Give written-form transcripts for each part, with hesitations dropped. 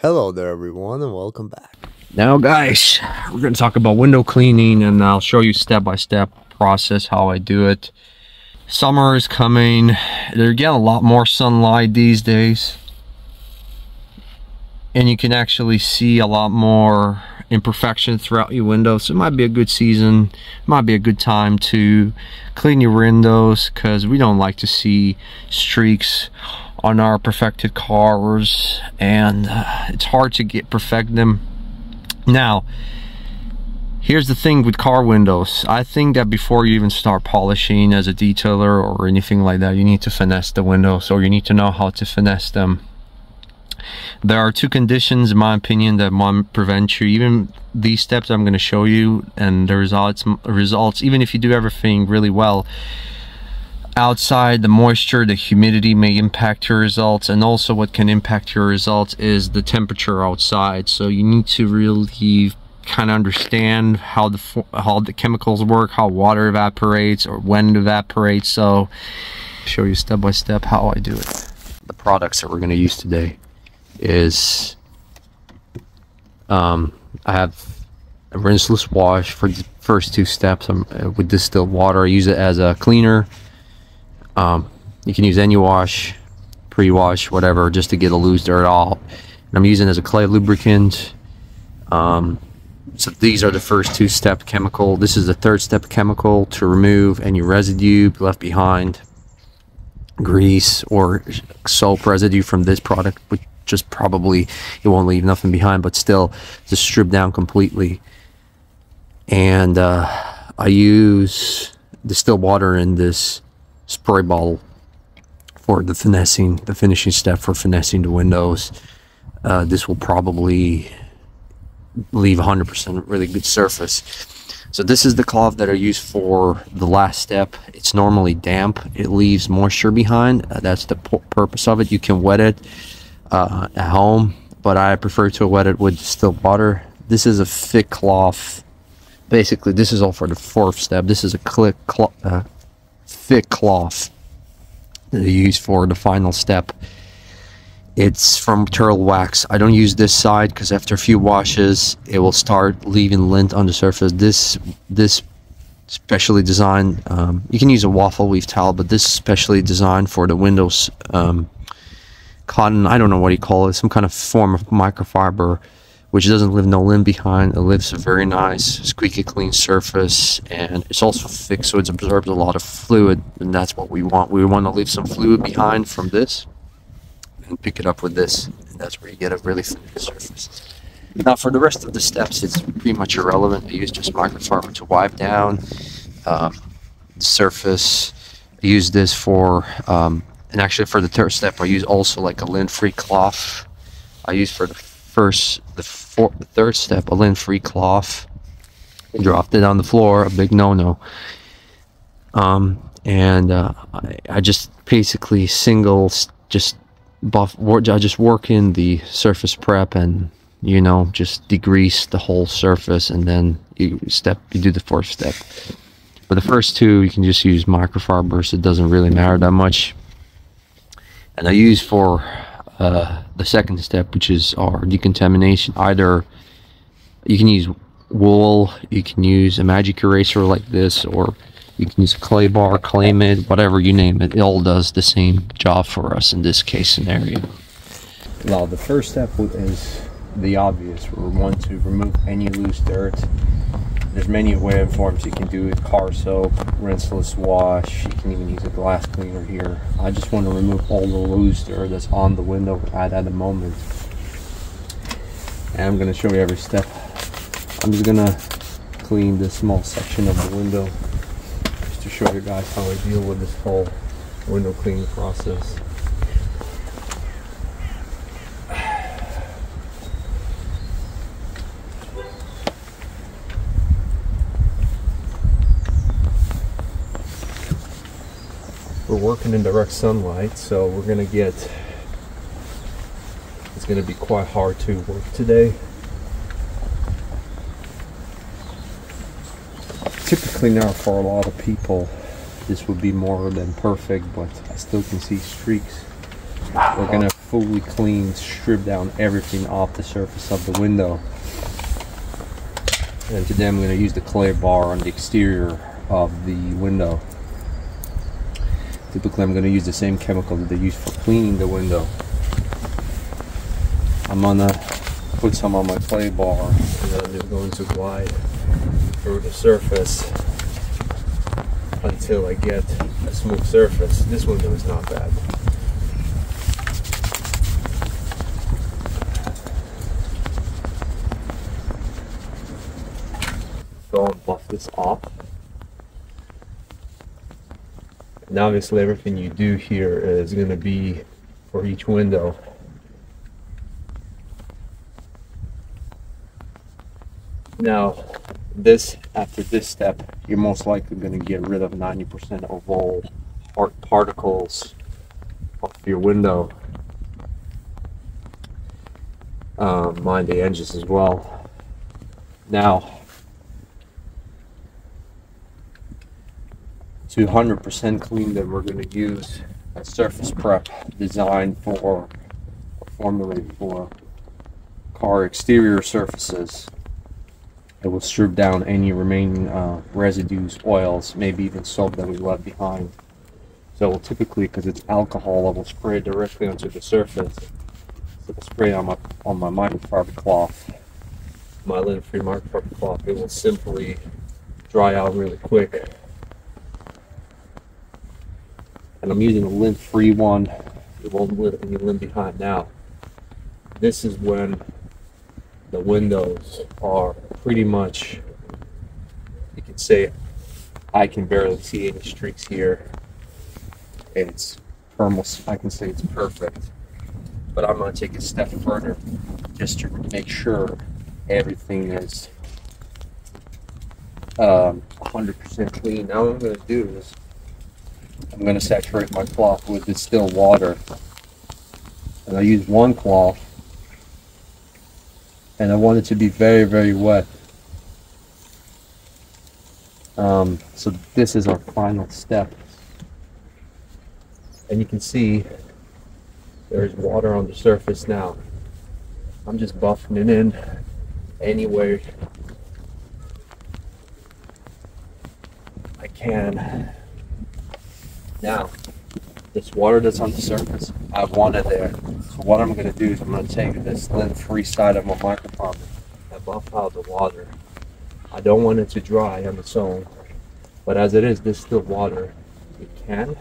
Hello there everyone and welcome back. Now guys, we're going to talk about window cleaning and I'll show you step-by-step process how I do it. Summer is coming. They're getting a lot more sunlight these days. And you can actually see a lot more imperfection throughout your windows. So it might be a good season, it might be a good time to clean your windows because we don't like to see streaks on our perfected cars, and it's hard to perfect them. Now here's the thing with car windows. I think that before you even start polishing as a detailer or anything like that, you need to finesse the windows, or you need to know how to finesse them. There are two conditions in my opinion that might prevent you, even these steps I'm going to show you, and the results, even if you do everything really well outside, the moisture, the humidity may impact your results. And also what can impact your results is the temperature outside. So you need to really kind of understand how the chemicals work, how water evaporates or when it evaporates. So I'll show you step by step how I do it. The products that we're going to use today is I have a rinseless wash for the first two steps. With distilled water, I use it as a cleaner. You can use any wash, pre-wash, whatever, just to get a loose dirt out. And I'm using it as a clay lubricant. So these are the first two step chemical. This is the third step chemical to remove any residue left behind, grease or soap residue from this product, which just probably it won't leave nothing behind, but still just strip down completely. And I use distilled water in this spray bottle for the finishing step for finessing the windows. This will probably leave 100% really good surface. So this is the cloth that I use for the last step. It's normally damp, it leaves moisture behind. That's the purpose of it. You can wet it at home, but I prefer to wet it with distilled water. This is a thick cloth. Basically this is all for the fourth step. This is a thick cloth that I use for the final step. It's from turtle wax. I don't use this side because after a few washes it will start leaving lint on the surface. This specially designed, you can use a waffle weave towel, but this is specially designed for the windows. Cotton, I don't know what you call it, some kind of form of microfiber which doesn't leave no lint behind. It leaves a very nice squeaky clean surface, and it's also thick, so it absorbs a lot of fluid, and that's what we want. We want to leave some fluid behind from this and pick it up with this, and that's where you get a really thin surface. Now for the rest of the steps, it's pretty much irrelevant. I use just microfiber to wipe down the surface. I use this for and actually for the third step I use also like a lint-free cloth. I use for the third step a lint-free cloth. I dropped it on the floor, a big no-no. I just basically just work in the surface prep, and you know, just degrease the whole surface, and then you do the fourth step. For the first two you can just use microfibers, it doesn't really matter that much. And I use for the second step, which is our decontamination, either you can use wool, you can use a magic eraser like this, or you can use a clay bar, clay mid, whatever you name it. It all does the same job for us in this case scenario. Now the first step is the obvious. We want to remove any loose dirt. There's many ways and forms you can do it: car soap, rinseless wash, you can even use a glass cleaner here. I just want to remove all the loose dirt that's on the window at the moment. And I'm going to show you every step. I'm just going to clean this small section of the window just to show you guys how I deal with this whole window cleaning process. We're working in direct sunlight, so we're gonna it's gonna be quite hard to work today. Typically now for a lot of people this would be more than perfect, but I still can see streaks. We're gonna fully clean, strip down everything off the surface of the window. And today I'm going to use the clay bar on the exterior of the window. Typically I'm going to use the same chemical that they use for cleaning the window. I'm going to put some on my clay bar and then I'm just going to glide through the surface until I get a smooth surface. This window is not bad. Go and buff this off. And obviously everything you do here is going to be for each window. Now, after this step, you're most likely going to get rid of 90% of all particles off your window. Mind the edges as well. Now, to 100% clean them, we're going to use a surface prep designed for, or formulated for, car exterior surfaces. It will strip down any remaining residues, oils, maybe even soap that we left behind. So we'll typically, because it's alcohol, I will spray it directly onto the surface. So I'll spray on my microfiber cloth, my lint-free microfiber cloth. It will simply dry out really quick. And I'm using a lint-free one. It won't leave any lint behind. Now, this is when the windows are pretty much, you can say, I can barely see any streaks here. It's almost, I can say it's perfect. But I'm going to take a step further just to make sure everything is 100% clean. Now what I'm going to do is I'm going to saturate my cloth with distilled water. And I use one cloth. And I want it to be very, very wet. So this is our final step. And you can see there's water on the surface now. I'm just buffing it in any way I can. Now, this water that's on the surface, I want it there. So what I'm going to do is I'm going to take this lint-free side of my microfiber and buff out the water. I don't want it to dry on its own, but as it is distilled water, it can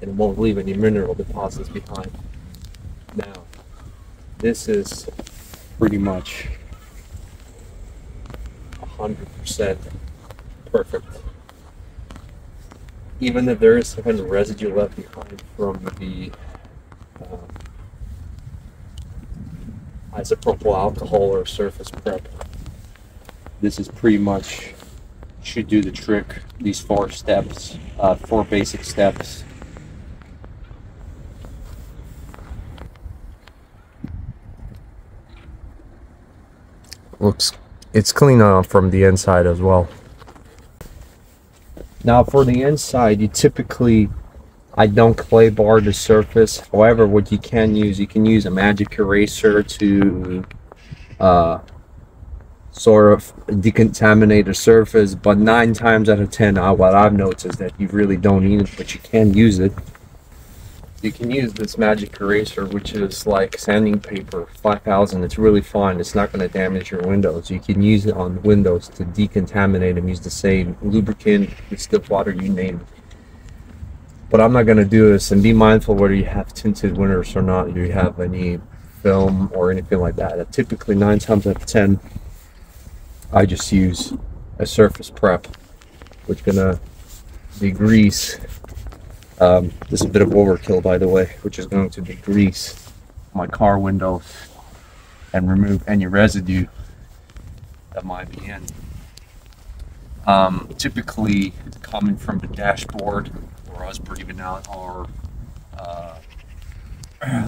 and won't leave any mineral deposits behind. Now, this is pretty much 100% perfect. Even if there is some kind of residue left behind from the isopropyl alcohol or surface prep, this is pretty much should do the trick. These 4 steps, 4 basic steps. It's clean from the inside as well. Now for the inside, I don't clay bar the surface. However, what you can use a magic eraser to sort of decontaminate the surface. But 9 times out of 10, what I've noticed is that you really don't need it, but you can use it. You can use this magic eraser, which is like sanding paper 5000. It's really fine. It's not going to damage your windows. You can use it on windows to decontaminate them. Use the same lubricant, distilled water, you name it. What I'm not going to do is, and be mindful whether you have tinted windows or not, you have any film or anything like that. Typically 9 times out of 10, I just use a surface prep, which is going to degrease. This is a bit of overkill, by the way, which is going to degrease my car windows and remove any residue that might be in. Typically coming from the dashboard or us breathing out, or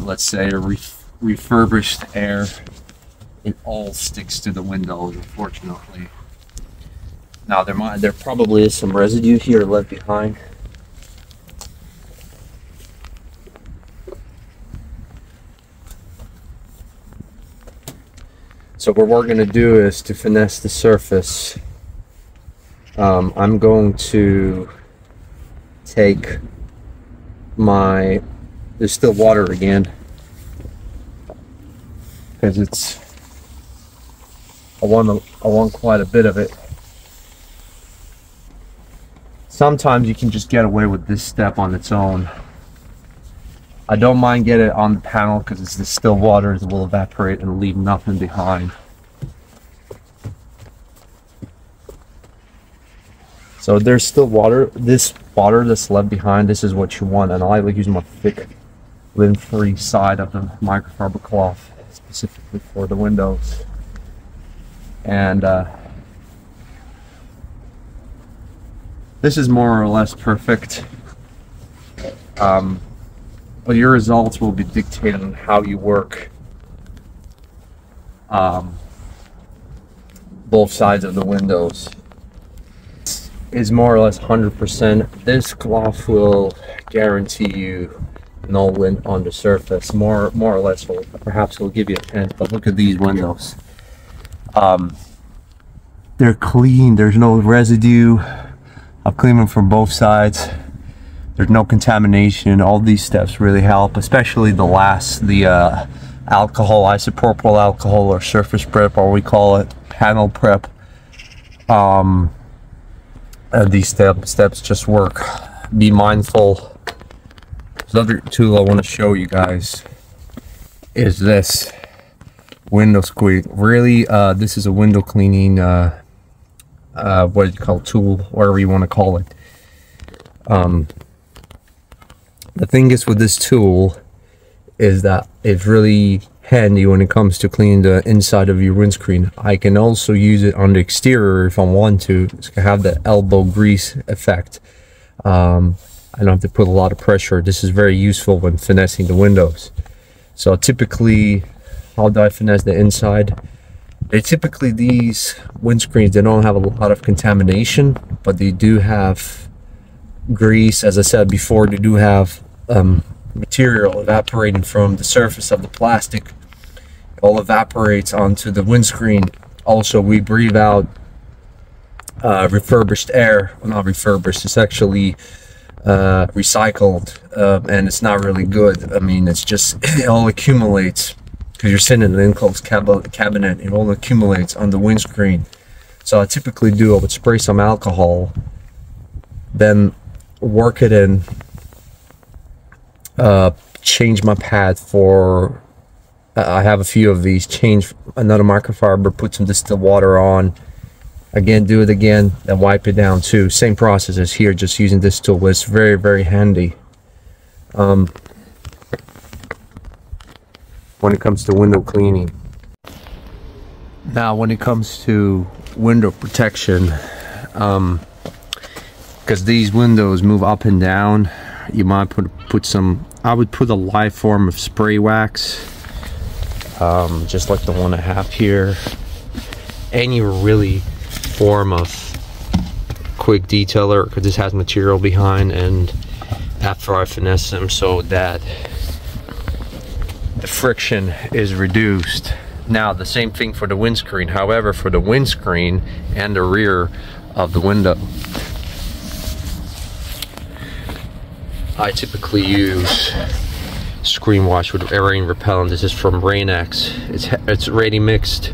let's say a refurbished air, it all sticks to the windows, unfortunately. Now there probably is some residue here left behind. So what we're going to do is to finesse the surface. I'm going to take my distilled water again, because I want quite a bit of it. Sometimes you can just get away with this step on its own. I don't mind getting it on the panel because it's distilled water that will evaporate and leave nothing behind. So there's still water. This water that's left behind, this is what you want. And I like using my thick, lint-free side of the microfiber cloth specifically for the windows. And this is more or less perfect. But your results will be dictated on how you work both sides of the windows. Is more or less 100%. This cloth will guarantee you no lint on the surface. More or less, perhaps will give you a hint. But look at these windows. They're clean. There's no residue. I've cleaned them from both sides. There's no contamination. All these steps really help, especially the alcohol, isopropyl alcohol, or surface prep, or we call it panel prep. These steps just work. Be mindful. Another tool I want to show you guys is this window squeak. Really, this is a window cleaning what do you call it, tool, whatever you want to call it. The thing is with this tool is that it's really handy when it comes to cleaning the inside of your windscreen. I can also use it on the exterior if I want to. It's gonna have the elbow grease effect. I don't have to put a lot of pressure. This is very useful when finessing the windows. So typically, how do I finesse the inside? Typically these windscreens, they don't have a lot of contamination, but they do have grease. As I said before, they do have material evaporating from the surface of the plastic. It all evaporates onto the windscreen. Also, we breathe out refurbished air. Well, not refurbished, it's actually recycled, and it's not really good. I mean, it's just, it all accumulates because you're sitting in an enclosed cabinet. It all accumulates on the windscreen. So I typically do, I would spray some alcohol, then work it in, change my pad for, I have a few of these, change another microfiber, put some distilled water on, again do it again, then wipe it down too. Same process as here, just using this tool. It's very handy when it comes to window cleaning. Now when it comes to window protection, because these windows move up and down, you might put some, I would put a light form of spray wax, just like the one I have here. Any really form of quick detailer, because this has material behind, and after I finesse them so that the friction is reduced. Now the same thing for the windscreen. However, for the windscreen and the rear of the window, I typically use screen wash with rain repellent. This is from Rain-X. It's ready mixed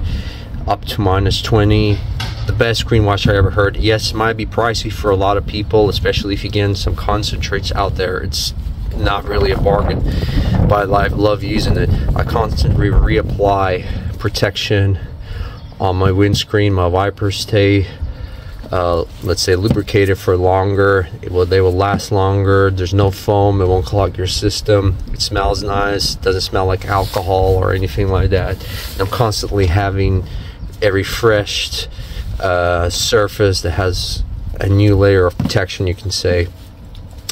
up to -20. The best screen wash I ever heard. Yes, it might be pricey for a lot of people, especially if you get some concentrates out there. It's not really a bargain, but I love using it. I constantly reapply protection on my windscreen. My wipers stay, let's say, lubricated for longer. They will last longer. There's no foam. It won't clog your system. It smells nice. Doesn't smell like alcohol or anything like that. I'm constantly having a refreshed surface that has a new layer of protection, you can say,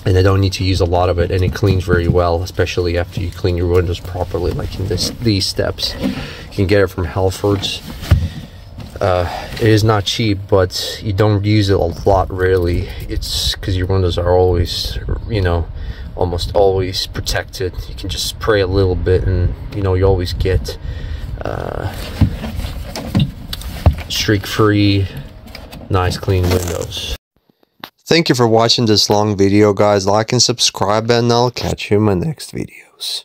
and I don't need to use a lot of it, and it cleans very well, especially after you clean your windows properly, like in these steps. You can get it from Halford's. It is not cheap, but you don't use it a lot, really. It's because your windows are always, you know, almost always protected. You can just spray a little bit, and you know, you always get streak-free, nice clean windows. Thank you for watching this long video, guys. Like and subscribe, and I'll catch you in my next videos.